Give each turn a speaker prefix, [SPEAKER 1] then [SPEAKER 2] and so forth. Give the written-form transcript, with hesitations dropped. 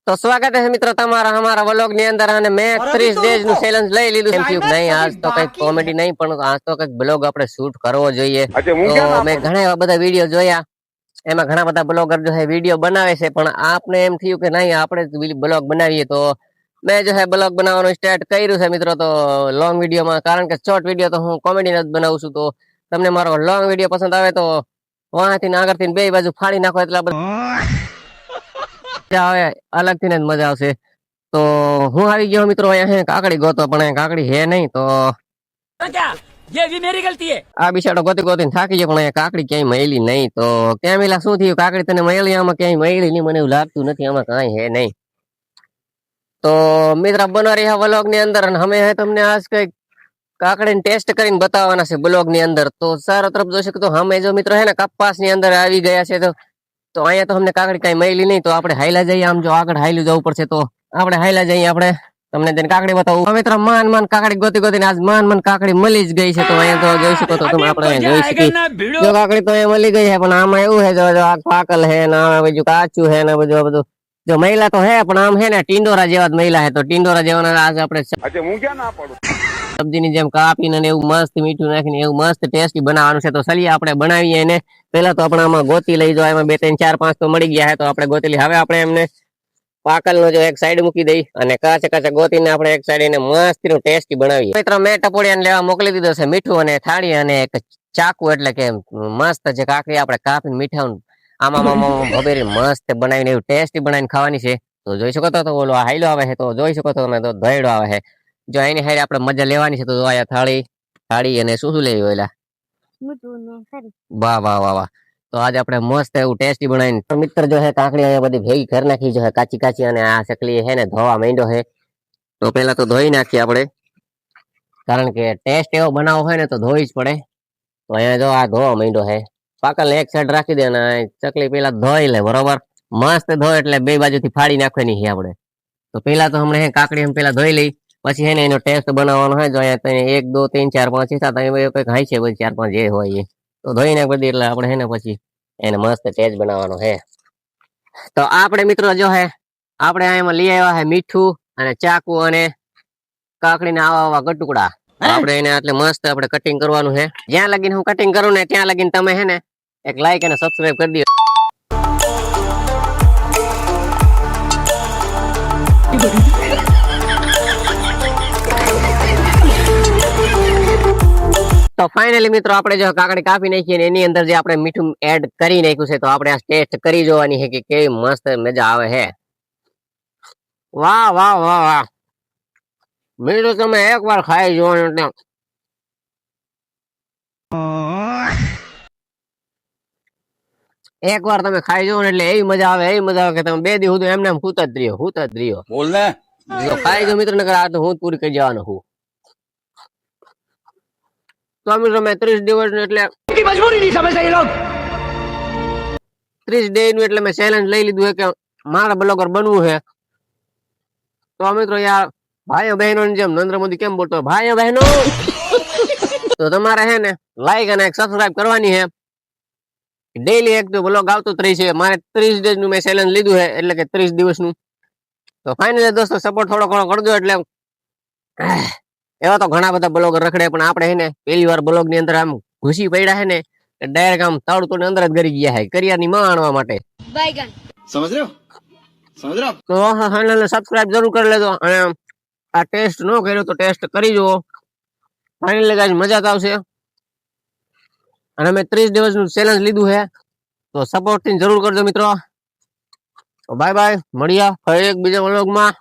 [SPEAKER 1] तो स्वागत है मित्रों તમારા हमारा व्लॉग ની અંદર અને મે 30 ડેઝ નું ચેલેન્જ લઈ લીધું એમ થયું નહીં આજ તો કઈ કોમેડી નહીં પણ આજ તો કઈક બ્લોગ આપણે શૂટ કરવો જોઈએ તો મે ઘણા એવા બધા વિડિયો જોયા એમાં ઘણા બધા બ્લોગર જો હે વિડિયો બનાવે છે પણ આપને એમ થયું કે નહીં આપણે બ્લોગ બનાવીએ તો મે જો હે બ્લોગ બનાવવાનું સ્ટાર્ટ કર્યું છે મિત્રો તો લોંગ વિડિયો માં કારણ કે શોર્ટ વિડિયો તો હું કોમેડી જ બનાવું છું તો તમને મારો લોંગ વિડિયો પસંદ આવે તો વાહથી આગળથી બે બાજુ ફાડી નાખો એટલા આવે अलग थी मजा आवशे तो हूँ आई गयो मित्रों अहीं काकड़ी गोतो पण काकड़ी है नहीं तो
[SPEAKER 2] क्या ये भी मेरी गलती है
[SPEAKER 1] आ बिचारो गोती गोती थाकी गयो पण काकड़ी क्यांय मळी नहीं तो क्या मिला शुं थयुं काकड़ी तने मळी आमां क्यांय मळी नहीं मने एवुं लागतुं नथी आमां कांई है नहीं तो मित्र बनो रह्या व्लॉग ની અંદર અને અમે તમને આજ કઈ કાકડીને ટેસ્ટ કરીને બતાવવાના છે બ્લોગ ની અંદર તો સારો તરફ જોઈ શકો તો અમે જો મિત્રો હે ને કપાસ ની અંદર આવી ગયા છે तो अँ तो हमने काकड़ी कई मळी नहीं तो आपणे हाइला जाइए आम जो आगळ हाइलू जवुं पड़शे तो आपणे हाइला जाइए आपणे तमने तेनी काकड़ी बतावुं मित्र मान मान काकड़ी गोती गोती आज मान मान काकड़ी मळी ज गई छे तो अँ तो जोई शको तो तुम आपणे जोई शकी जो काकड़ी तो अँ मळी गई है पण आमां एवुं है जो आ पाकल है ना बीजું काचું है ना બધું जो महिला तो है पण आम है ने टींडोरा जेवा ज महिला है तो टींडोरा जेवाना आज आपणे
[SPEAKER 3] अच्छा हूँ क्या ना पड़ू
[SPEAKER 1] सब्जी ની જેમ કાપીને ને એવું મસ્ત મીઠું નાખીને એવું મસ્ત ટેસ્ટી બનાવવાનું છે તો ચલીએ આપણે બનાવીએ એને પહેલા તો આપણે આમાં ગોતી લઈ જો એમાં 2 3 4 5 તો મળી ગયા છે તો આપણે ગોતી લઈ હવે આપણે એમને પાકલનો જો એક સાઈડ મૂકી દઈ અને કાચા કાચા ગોતીને આપણે એક સાઈડ એને મસ્તીનું ટેસ્ટી બનાવીએ મિત્રો મેં ટપોડિયાને લેવા મોકલી દીધો છે મીઠું અને થાળી અને એક ચાકુ એટલે કે મસ્ત જે કાકડી આપણે કાપીને મીઠાውን આમાં ભભેરી મસ્ત બનાવીને એવું ટેસ્ટી બનાવીને ખાવાની છે તો જોઈ શકો તો ઓલો હાઈલો આવે છે તો જોઈ શકો તો તમે તો દહીડો આવે છે जो आईने हारे आपणे मजा लेवानी छे तो आया थाળી अने शुं शुं लेवी ओला वाह वाह वाह वाह तो आज आपणे मस्त एवुं टेस्टी बनावीने तो मित्र जो है काकड़ी अहींया बधी भेगी कर नाखी जो है काची काची अने आ चकली है ने धोवा मांड्यो है तो पहेला तो धोई नाखीए आपणे कारण के टेस्ट एवो बनावो होय ने तो धोई ज पड़े तो अहींया जो आ धोवा मांड्यो है पाकल एक साइड राखी दे अने चकली पहेला धोई ले बरोबर मस्त धोय एटले बे बाजुथी फाड़ी नाखવાની છે આપણે तो पहेला तो हमणे काकड़ी हम पहेला धोई लई પછી है ने एनो टेस्ट बनावવાનો है जो अहींया 1 2 3 4 5 6 7 अहींया કંઈક હાઈ છે 4 5 જે હોય એ તો ધોઈ નાખ બધી એટલે આપણે હે ને પછી એને મસ્ત ટેસ્ટ બનાવવાનો છે તો આપણે મિત્રો જો હે આપણે આમાં લઈ આવ્યા છે મીઠું અને ચાકુ અને કાકડીના આવા આવા ગટુકડા આપણે એને એટલે મસ્ત આપણે કટિંગ કરવાનું છે જ્યાં લગીને હું કટિંગ કરું ને ત્યાં લગીને તમે હે ને એક લાઈક અને સબસ્ક્રાઇબ કરી દો तो फाइनली मित्रों આપણે જો કાકડી કાપી નાખી અને એની અંદર જે આપણે મીઠું એડ કરી નાખ્યું છે તો આપણે આ ટેસ્ટ કરી જોવાની છે કે કેવી મસ્ત મજા આવે છે વાહ વાહ વાહ વાહ મીઠું તમે એકવાર ખાઈ જો એટલે એકવાર તમે ખાઈ જો એટલે એવી મજા આવે કે તમે બે દી સુધી એમને એમ હુત જ રહ્યો
[SPEAKER 3] बोल ना
[SPEAKER 1] જો ખાઈ જો મિત્ર નકર આ તો હું પૂરી કરી જવાનો હું तो मित्रों मैं 30 દિવસ એટલે
[SPEAKER 2] की मजबूरी नहीं समझते ये लोग
[SPEAKER 1] 30 ડે નું એટલે મેં ચેલેન્જ લઈ લીધું છે કે મારા બ્લોગર બનવું છે તો મિત્રો યાર ભાઈઓ બહેનો ની જેમ નરેન્દ્ર મોદી કેમ બોલતો ભાઈઓ બહેનો તો તમારે હે ને લાઈક અને સબસ્ક્રાઇબ કરવાની છે ડેઈલી એક તો બ્લોગ આવતો જ રહી છે મારે 30 ડેઝ નું મેં ચેલેન્જ લીધું છે એટલે કે 30 દિવસનું તો ફાઇનલી દોસ્તો સપોર્ટ થોડો ઘણો કરજો એટલે एवा तो घना बधा ब्लॉगर रखड़े पण आपणे है ने पहली बार ब्लॉग ની અંદર આમ ઘુસી પડ્યા है ने डायरेक्ट आम तावड़तो ने अंदर ज गरी गया है करियर ની माणवा માટે
[SPEAKER 3] बैगन समझ रहे हो
[SPEAKER 1] तो चैनल ने सब्सक्राइब जरूर कर लेजो અને આ ટેસ્ટ નો કર્યો તો ટેસ્ટ કરી જો ફાઇનલી ગાઈस મજા જ આવશે અને મે 30 દિવસ નું ચેલેન્જ લીધું છે તો સપોર્ટ થી જરૂર કરજો મિત્રો તો બાય બાય મળ્યા ફરી એક બીજા વ્લોગ માં